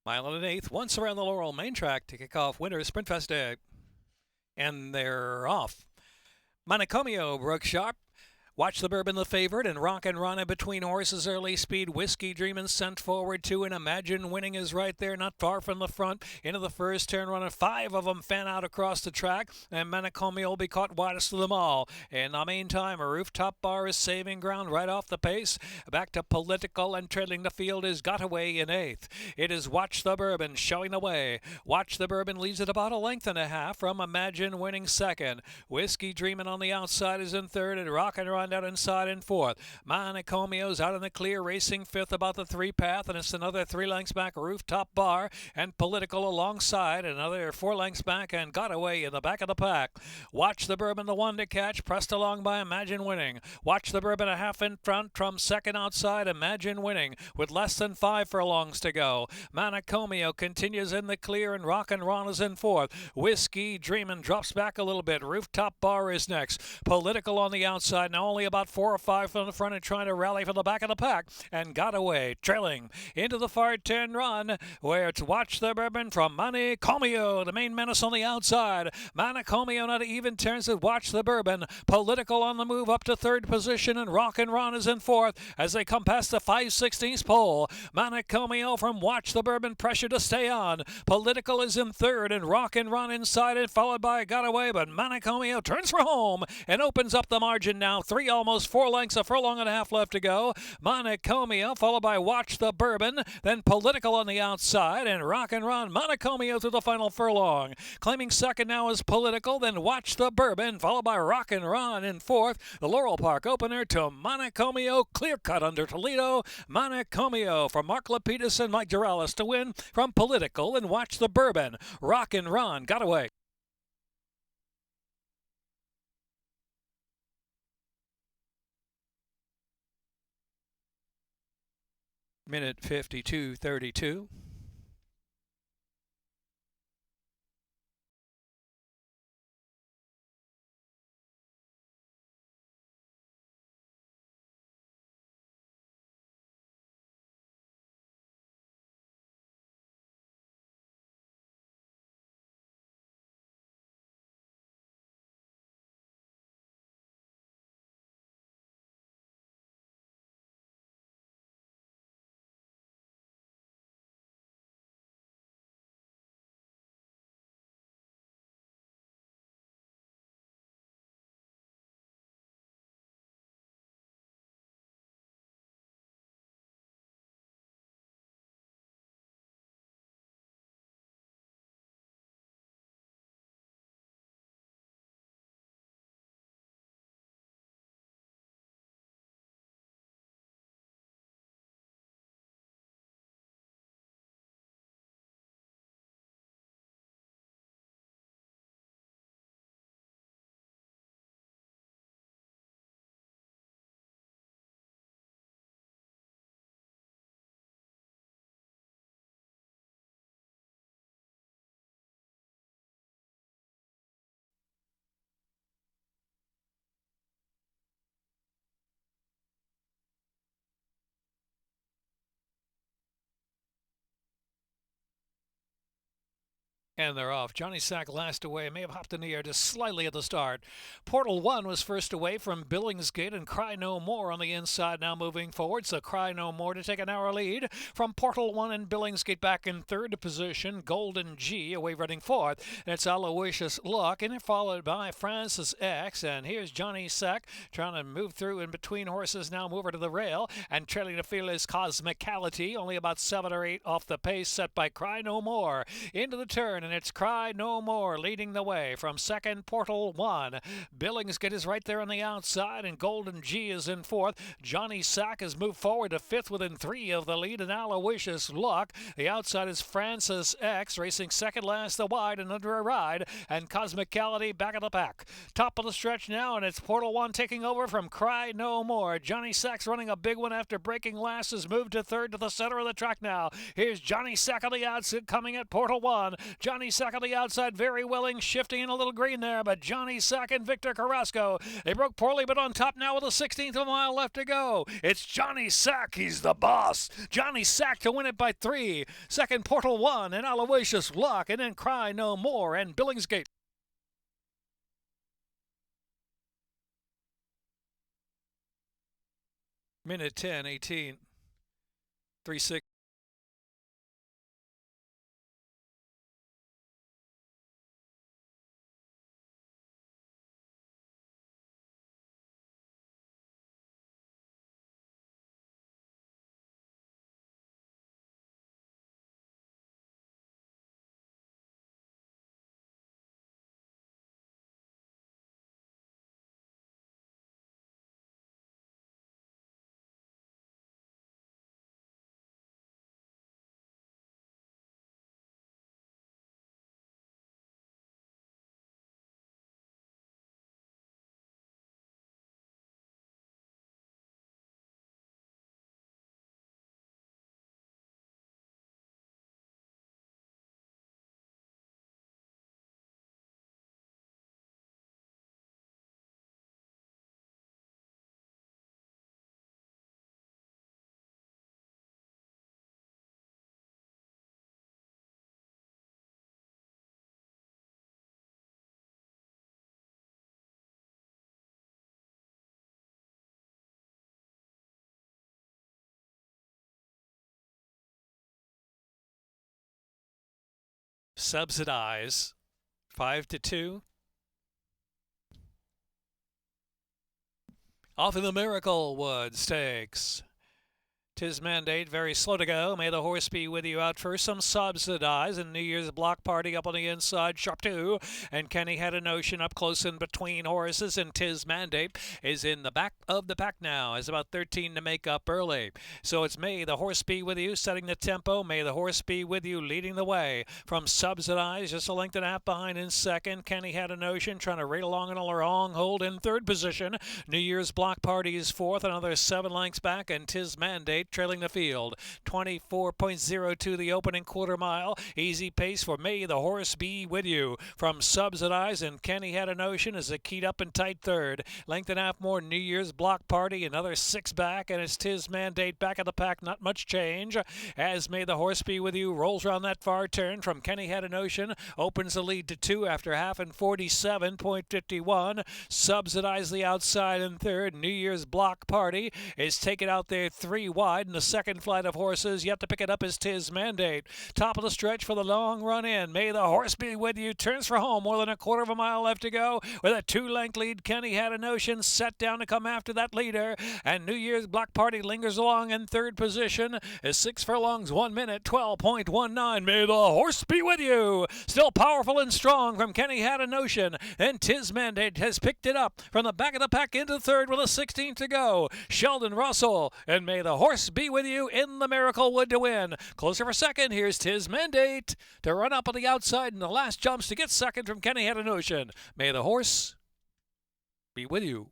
Mile and an eighth, once around the Laurel main track to kick off winter Sprintfest Day. And they're off. Manicomio broke sharp. Watch the Bourbon the favorite and Rockin' Run in between horses. Early speed Whiskey Dreamin' sent forward too, and Imagine Winning is right there, not far from the front. Into the first turn runner, 5 of them fan out across the track, and Manicomio will be caught widest of them all. In the meantime, a Rooftop Bar is saving ground right off the pace. Back to Political, and trailing the field is Got Away in 8th. It is Watch the Bourbon showing the way. Watch the Bourbon leads at about a length and a half from Imagine Winning 2nd. Whiskey Dreamin' on the outside is in 3rd, and Rockin' Run out inside in 4th. Manicomio's out in the clear, racing 5th about the 3 path, and it's another 3 lengths back, Rooftop Bar and Political alongside, another 4 lengths back, and Got Away in the back of the pack. Watch the Bourbon, the one to catch, pressed along by Imagine Winning. Watch the Bourbon a half in front from 2nd outside, Imagine Winning, with less than 5 furlongs to go. Manicomio continues in the clear, and Rockin' Run is in 4th. Whiskey Dreamin' drops back a little bit. Rooftop Bar is next. Political on the outside, now only about 4 or 5 from the front and trying to rally from the back of the pack, and Got Away trailing into the far turn run, where it's Watch the Bourbon from Manicomio, the main menace on the outside. Manicomio not even turns with Watch the Bourbon. Political on the move up to 3rd position, and Rockin' Run is in 4th as they come past the 5/16 pole. Manicomio from Watch the Bourbon, pressure to stay on. Political is in 3rd, and Rockin' Run inside it, followed by Got Away, but Manicomio turns for home and opens up the margin now. 3 almost 4 lengths, a furlong and a half left to go. Manicomio followed by Watch the Bourbon, then Political on the outside, and Rockin' Run. Manicomio through the final furlong. Claiming 2nd now is Political, then Watch the Bourbon, followed by Rockin' Run in 4th. The Laurel Park opener to Manicomio, clear cut under Toledo. Manicomio from Mark Lapidus and Mike Duralis to win from Political, and Watch the Bourbon. Rockin' Run, Got Away. Minute 52:32. And they're off. Johnny Sack last away. May have hopped in the air just slightly at the start. Portal 1 was first away from Billingsgate, and Cry No More on the inside now moving forward. So Cry No More to take an hour lead from Portal 1 and Billingsgate back in 3rd position. Golden G away running 4th. And it's Aloysius Luck, and it followed by Francis X. And here's Johnny Sack trying to move through in between horses now, move her to the rail. And trailing the field is Cosmicality, only about 7 or 8 off the pace set by Cry No More. Into the turn, and it's Cry No More leading the way from 2nd, Portal 1. Billingsgate is right there on the outside, and Golden G is in 4th. Johnny Sack has moved forward to 5th within 3 of the lead, and Aloysius Luck. The outside is Francis X, racing 2nd last the wide and under a ride, and Cosmicality back of the pack. Top of the stretch now, and it's Portal 1 taking over from Cry No More. Johnny Sack's running a big one after breaking last, has moved to 3rd to the center of the track now. Here's Johnny Sack on the outside coming at Portal 1. Johnny Sack on the outside, very willing, shifting in a little green there, but Johnny Sack and Victor Carrasco, they broke poorly, but on top now with a 16th of a mile left to go. It's Johnny Sack, he's the boss. Johnny Sack to win it by 3. Second, Portal 1 and Aloysius Luck, and then Cry No More and Billingsgate. Minute 10, 18, 3-6. Subsidize 5-2. Off in the Miracle Wood Stakes. 'Tis Mandate, very slow to go. May the Horse Be With You out first. Some Subsidize and New Year's Block Party up on the inside. Sharp 2. And Kenny Had a Notion up close in between horses. And 'Tis Mandate is in the back of the pack now. Has about 13 to make up early. So it's May the Horse Be With You setting the tempo. May the Horse Be With You leading the way from Subsidize. Just a length and a half behind in second. Kenny Had a Notion trying to rate along in a long hold in third position. New Year's Block Party is fourth. Another 7 lengths back. And 'Tis Mandate trailing the field. 24.02 the opening quarter mile. Easy pace for May the Horse Be With You from Subsidize, and Kenny Had a Notion is a keyed up and tight third. Length and a half more New Year's Block Party, another 6 back, and it's 'Tis Mandate back of the pack. Not much change as May the Horse Be With You rolls around that far turn from Kenny Had a Notion. Opens the lead to 2 after half and 47.51. Subsidize the outside in third. New Year's Block Party is taken out there 3 wide. And the second flight of horses yet to pick it up is 'Tis Mandate. Top of the stretch for the long run in. May the Horse Be With You turns for home. More than a quarter of a mile left to go. With a 2-length lead, Kenny Had a Notion set down to come after that leader. And New Year's Block Party lingers along in third position. Is 6 furlongs, 1 minute, 12.19. May the Horse Be With You. Still powerful and strong from Kenny Had a Notion. And 'Tis Mandate has picked it up from the back of the pack into third with a 16 to go. Sheldon Russell and May the Horse Be With You in the Miracle Wood to win. Closer for second. Here's 'Tis Mandate to run up on the outside in the last jumps to get second from Kenny Had a Notion. May the Horse Be With You.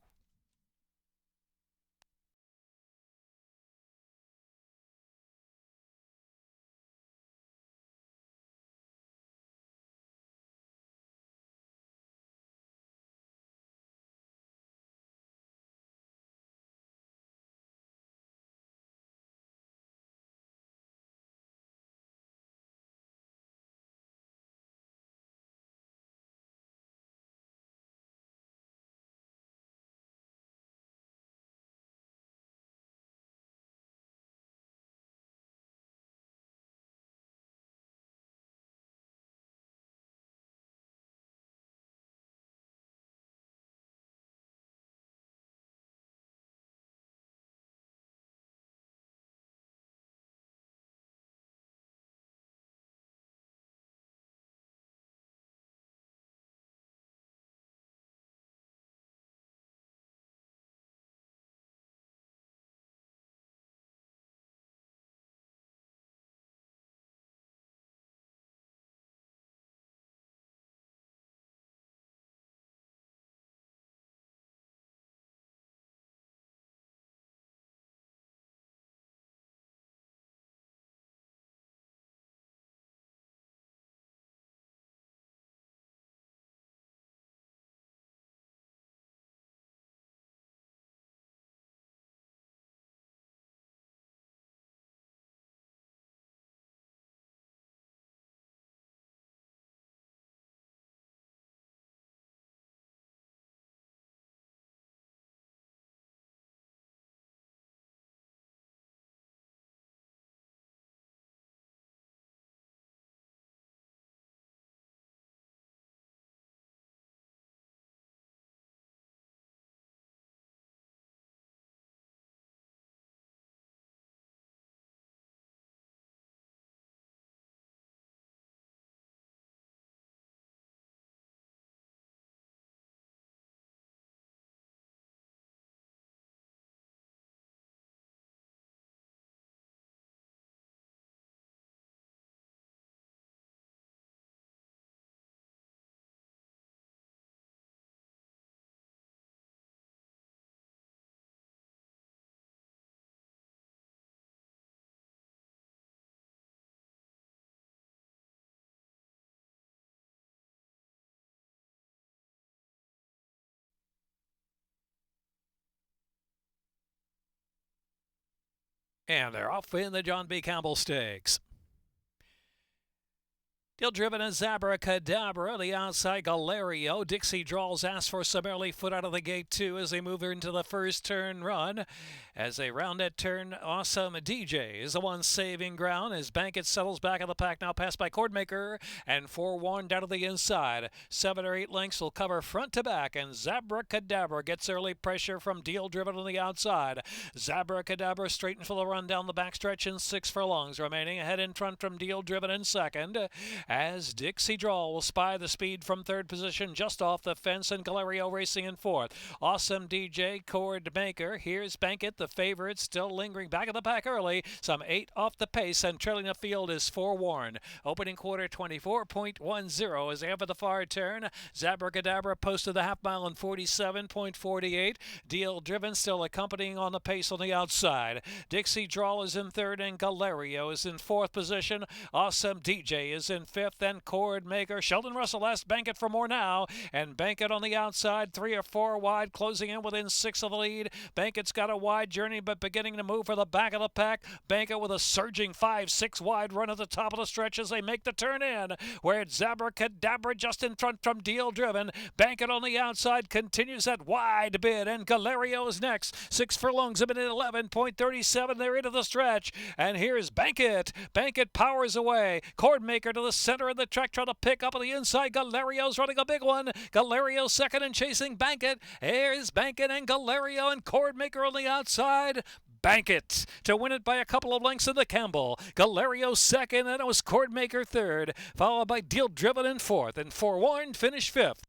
And they're off in the John B. Campbell Stakes. Deal driven is Abracadabra. The outside, Galerio. Dixie Draws asked for some early foot out of the gate, too, as they move into the first turn run. As they round that turn, Awesome DJ is the one saving ground as Bankit settles back of the pack, now passed by Cordmaker and Forewarned down to the inside. 7 or 8 lengths will cover front to back, and Zabracadabra gets early pressure from Deal driven on the outside. Zabracadabra straightened for the run down the backstretch in 6 furlongs remaining. Ahead in front from Deal driven in second, as Dixie DRAWL will spy the speed from third position just off the fence, and Galerio racing in fourth. Awesome DJ, Cordmaker. Here's Bankit, the favorite, still lingering back of the pack early. Some 8 off the pace, and trailing the field is Forewarned. Opening quarter 24.10 as they have at the far turn. Zabracadabra posted the half mile in 47.48. Deal driven still accompanying on the pace on the outside. Dixie DRAWL is in third, and Galerio is in fourth position. Awesome DJ is in fifth, and Cordmaker. Sheldon Russell asked Bankit for more now, and Bankit on the outside, 3 or 4 wide, closing in within 6 of the lead. Bankit's got a wide journey, but beginning to move for the back of the pack. Bankit with a surging 5-6 wide run at the top of the stretch as they make the turn in, where it's Zabracadabra just in front from Deal driven. Bankit on the outside continues that wide bid, and Galerio is next. 6 furlongs, a minute 11.37. They're into the stretch, and here's Bankit. Bankit powers away. Cordmaker to the center of the track, trying to pick up on the inside. Galerio's running a big one. Galerio second and chasing Bankit. Here's Bankit and Galerio, and Cordmaker on the outside. Bankit to win it by a couple of lengths in the Campbell. Galerio second, and it was Cordmaker third, followed by Deal driven in fourth, and Forewarned finished fifth.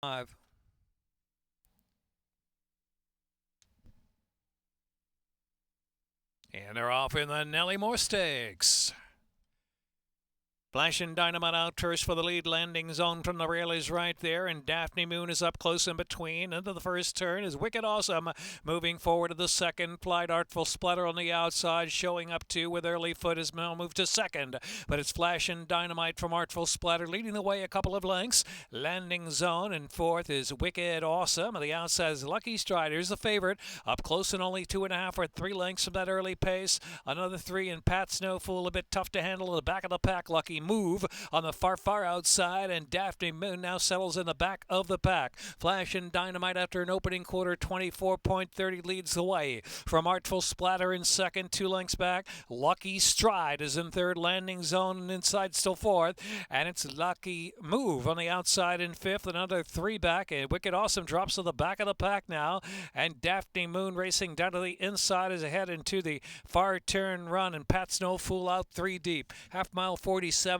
Five. And they're off in the Nellie Moore Stakes. Flash and Dynamite out first for the lead. Landing zone from the rail is right there, and Daphne Moon is up close in between. Into the first turn is Wicked Awesome. Moving forward to the second. Plied Artful Splatter on the outside, showing up to with early foot is now moved to second. But it's Flash and Dynamite from Artful Splatter leading the way a couple of lengths. Landing zone in fourth is Wicked Awesome. On the outside is Lucky Strider's the favorite. Up close and only 2.5 or 3 lengths from that early pace. Another 3 and Pat Snowfool, a bit tough to handle at the back of the pack. Lucky Move on the far outside, and Daphne Moon now settles in the back of the pack. Flash and Dynamite after an opening quarter 24.30 leads the way from Artful Splatter in second, 2 lengths back. Lucky Stride is in third. Landing zone and inside still fourth, and it's Lucky Move on the outside in fifth. Another 3 back, and Wicked Awesome drops to the back of the pack now, and Daphne Moon racing down to the inside is ahead into the far turn run, and Pat Snowfool out 3 deep. Half mile 47.67.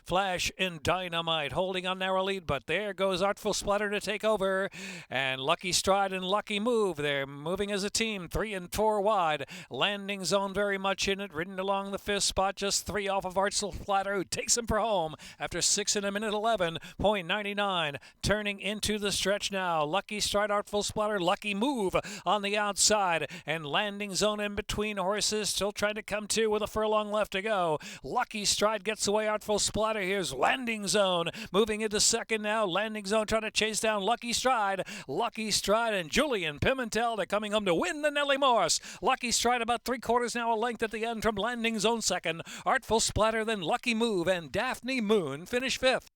Flash and Dynamite holding on narrow lead, but there goes Artful Splatter to take over, and Lucky Stride and Lucky Move, they're moving as a team 3 and 4 wide. Landing zone very much in it, ridden along the 5th spot, just 3 off of Artful Splatter, who takes him for home after 6 in a minute 11.99. Turning into the stretch now, Lucky Stride, Artful Splatter, Lucky Move on the outside, and Landing zone in between horses, still trying to come to with a furlong left to go. Lucky Stride gets away. Artful Splatter. Here's Landing Zone moving into second now. Landing Zone trying to chase down Lucky Stride. Lucky Stride and Julian Pimentel, they're coming home to win the Nellie Morse. Lucky Stride about 3/4 now a length at the end from Landing Zone second. Artful Splatter, then Lucky Move and Daphne Moon finish fifth.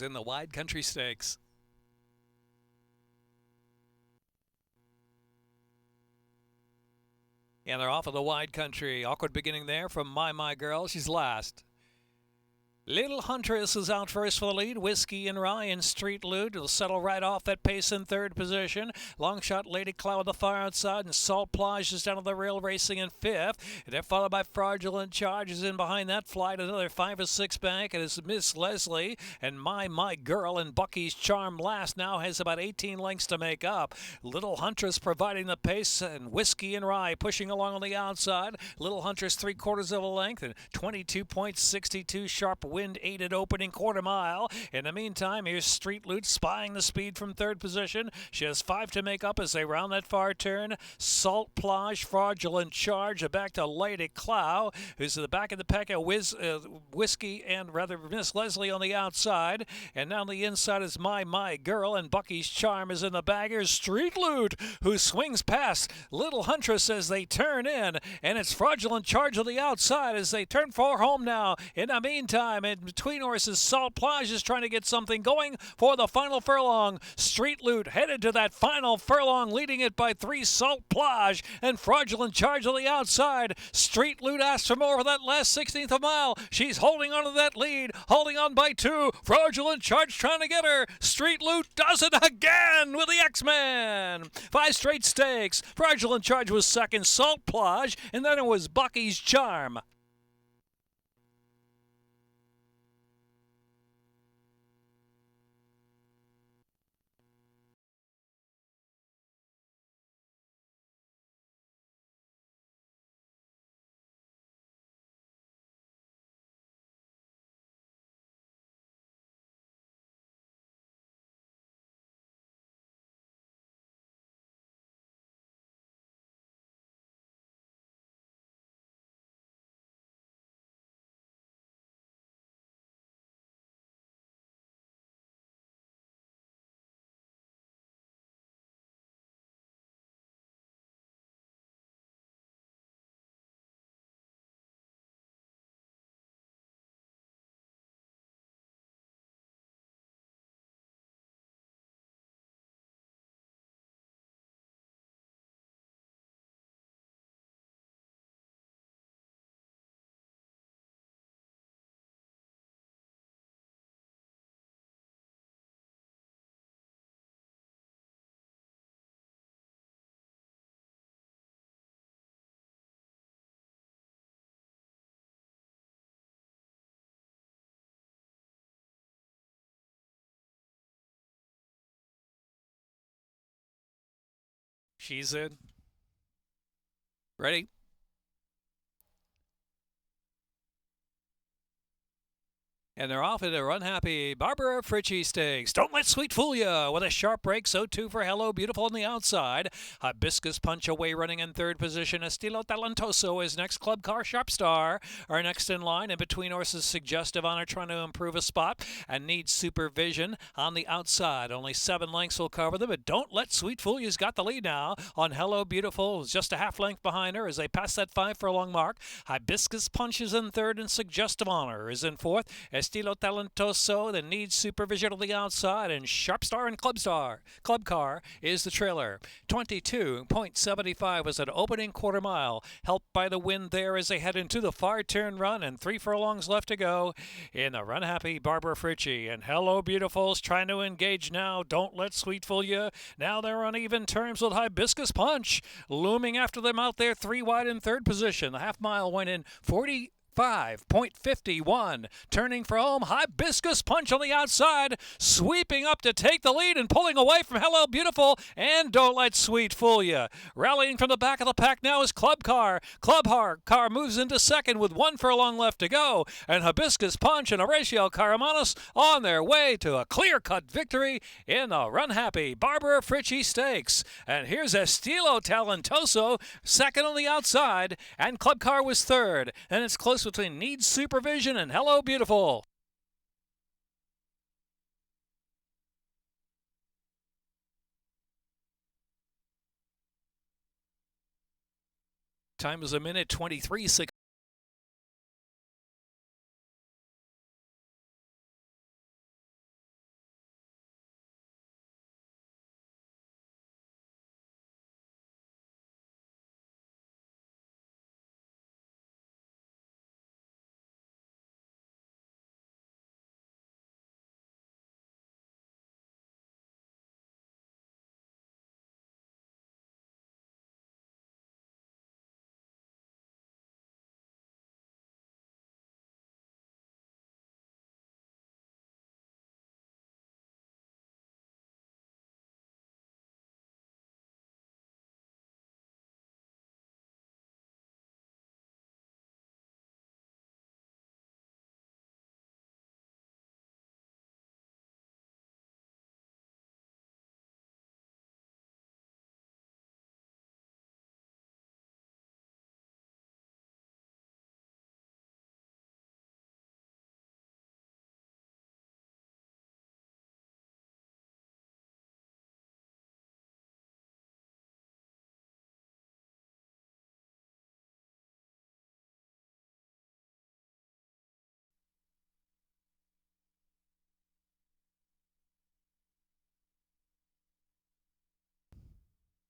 In the Wide Country Stakes. And they're off of the Wide Country. Awkward beginning there from My Girl. She's last. Little Huntress is out first for the lead. Whiskey and Rye and Street Loot will settle right off that pace in third position. Long Shot Lady Cloud the far outside, and Salt Plage is down to the rail racing in fifth. And they're followed by Fraudulent Charges in behind that flight. Another 5 or 6 back. It is Miss Leslie and My Girl, and Bucky's Charm last now has about 18 lengths to make up. Little Huntress providing the pace, and Whiskey and Rye pushing along on the outside. Little Huntress 3/4 of a length, and 22.62 sharp wind aided opening quarter mile. In the meantime, here's Street Loot spying the speed from third position. She has 5 to make up as they round that far turn. Salt Plage, Fraudulent Charge, back to Lady Clow, who's at the back of the pack at Whiskey and rather Miss Leslie on the outside. And now on the inside is My Girl, and Bucky's Charm is in the baggers. Street Loot, who swings past Little Huntress as they turn in, and it's Fraudulent Charge on the outside as they turn for home now. In the meantime, in between horses, Salt Plage is trying to get something going for the final furlong. Street Loot headed to that final furlong, leading it by 3. Salt Plage and Fraudulent Charge on the outside. Street Loot asks for more for that last 16th of a mile. She's holding on to that lead, holding on by 2. Fraudulent Charge trying to get her. Street Loot does it again with the X-Men. 5 straight stakes. Fraudulent Charge was second, Salt Plage, and then it was Bucky's Charm. She's in. Ready? And they're off into Run Happy Barbara Fritchie Stakes. Don't Let Sweet Fool Ya with a sharp break. So too for Hello Beautiful on the outside. Hibiscus Punch away running in third position. Estilo Talentoso is next. Club Car Sharp Star are next in line. In between horses, Suggestive Honor trying to improve a spot and needs supervision on the outside. Only 7 lengths will cover them, but Don't Let Sweet Fool Ya's got the lead now on Hello Beautiful. Just a half length behind her as they pass that 5 furlong mark. Hibiscus Punch is in third and Suggestive Honor is in fourth. Estilo Talentoso that needs supervision on the outside, and Sharp Star and Club Car is the trailer. 22.75 was an opening quarter mile, helped by the wind there as they head into the far turn run, and 3 furlongs left to go in the Run Happy Barbara Fritchie. And Hello Beautiful's trying to engage now. Don't Let Sweet Fool Ya. Now they're on even terms with Hibiscus Punch, looming after them out there 3 wide in third position. The half mile went in 45.51. Turning for home, Hibiscus Punch on the outside, sweeping up to take the lead and pulling away from Hello Beautiful and Don't Let Sweet Fool Ya. Rallying from the back of the pack now is Club Car. Car moves into second with 1 furlong left to go, and Hibiscus Punch and Horatio Caramanos on their way to a clear-cut victory in the Run Happy Barbara Fritchie Stakes. And here's Estilo Talentoso second on the outside, and Club Car was third, and it's close between Needs Supervision and Hello Beautiful. Time is 1:23.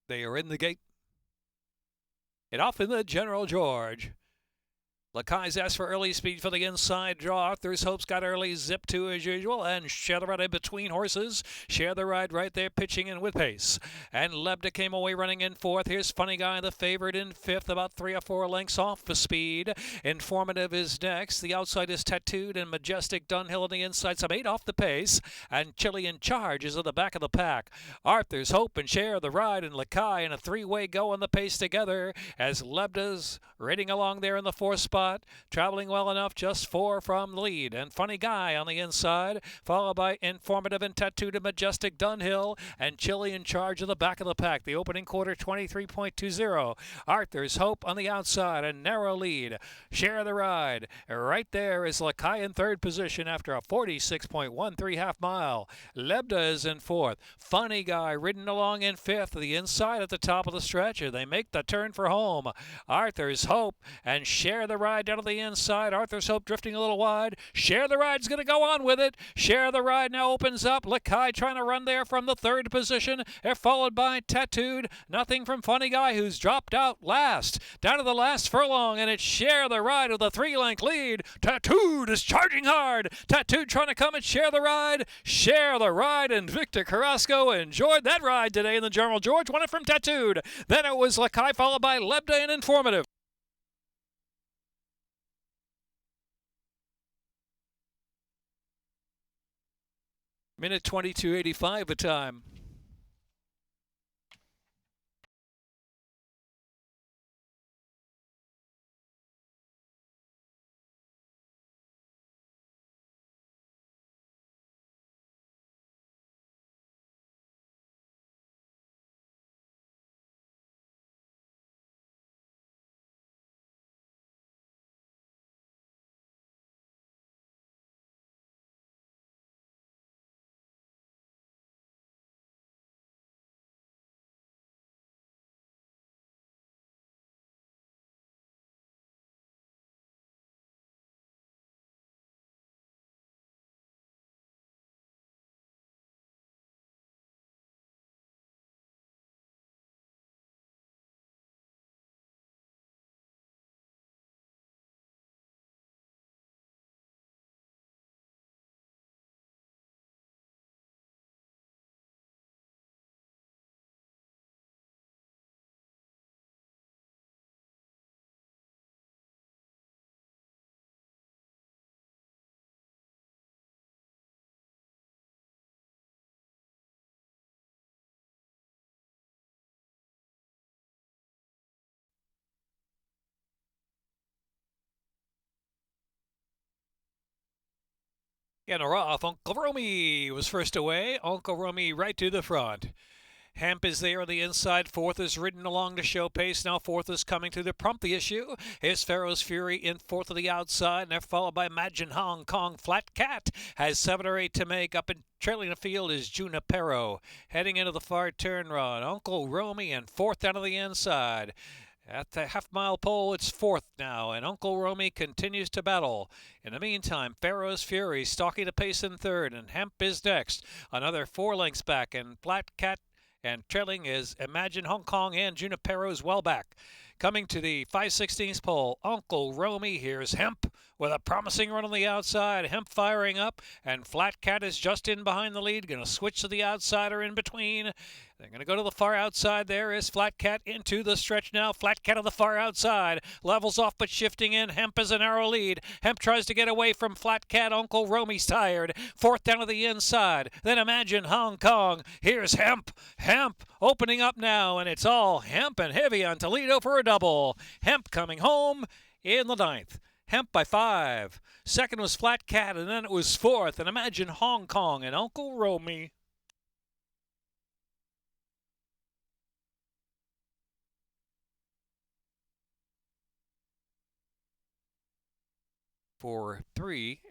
They are in the gate and off in the General George. Lackai's asked for early speed for the inside draw. Arthur's Hope's got early zip to as usual, and Share the Ride in between horses. Share the Ride right there pitching in with pace. And LEBDA came away running in fourth. Here's Funny Guy, the favorite, in fifth, about 3 or 4 lengths off the speed. Informative is next. The outside is Tattooed and Majestic Dunhill on the inside, some 8 off the pace. And Chili in Charge is at the back of the pack. Arthur's Hope and Share the Ride and Lackay in a 3-way go on the pace together as LEBDA's rating along there in the 4th spot. Traveling well enough, just 4 from the lead. And Funny Guy on the inside, followed by Informative and Tattooed and Majestic Dunhill, and Chili in Charge of the back of the pack. The opening quarter, 23.20. Arthur's Hope on the outside, a narrow lead. Share the Ride. Right there is Lackay in third position after a 46.13 half mile. LEBDA is in fourth. Funny Guy ridden along in fifth. The inside at the top of the stretch. They make the turn for home. Arthur's Hope and Share the Ride down to the inside. Arthur's Hope drifting a little wide. Share the Ride's going to go on with it. Share the Ride now opens up. Lackay trying to run there from the third position. They're followed by Tattooed. Nothing from Funny Guy, who's dropped out last. Down to the last furlong, and it's Share the Ride with a 3-length lead. Tattooed is charging hard. Tattooed trying to come and Share the Ride. Share the Ride, and Victor Carrasco enjoyed that ride today in the General George. Won it from Tattooed. Then it was Lackay followed by LEBDA and Informative. Minute 22:85 the time. In a rough, Uncle Romy was first away. Uncle Romy right to the front. Hemp is there on the inside. Fourth is ridden along the show pace. Now fourth is coming to the prompt the issue. Here's Pharaoh's Fury in fourth of the outside. And they're followed by Imagine Hong Kong. Flat Cat has 7 or 8 to make. Up and trailing the field is Junipero. Heading into the far turn run. Uncle Romy in fourth down to the inside. At the half-mile pole, it's fourth now, and Uncle Romy continues to battle. In the meantime, Pharaoh's Fury stalking the pace in third, and Hemp is next. Another 4 lengths back, and Flat Cat and trailing is Imagine Hong Kong and Junipero's well back. Coming to the 5/16 pole, Uncle Romy. Here's Hemp with a promising run on the outside. Hemp firing up, and Flat Cat is just in behind the lead. Going to switch to the outsider in between. They're going to go to the far outside. There is Flat Cat into the stretch now. Flat Cat on the far outside. Levels off but shifting in. Hemp is a narrow lead. Hemp tries to get away from Flat Cat. Uncle Romy's tired. Fourth down to the inside. Then Imagine Hong Kong. Here's Hemp. Hemp opening up now, and it's all Hemp and heavy on Toledo for a double. Hemp coming home in the 9th. Hemp by 5. Second was Flat Cat, and then it was fourth. And Imagine Hong Kong and Uncle Romy. For 3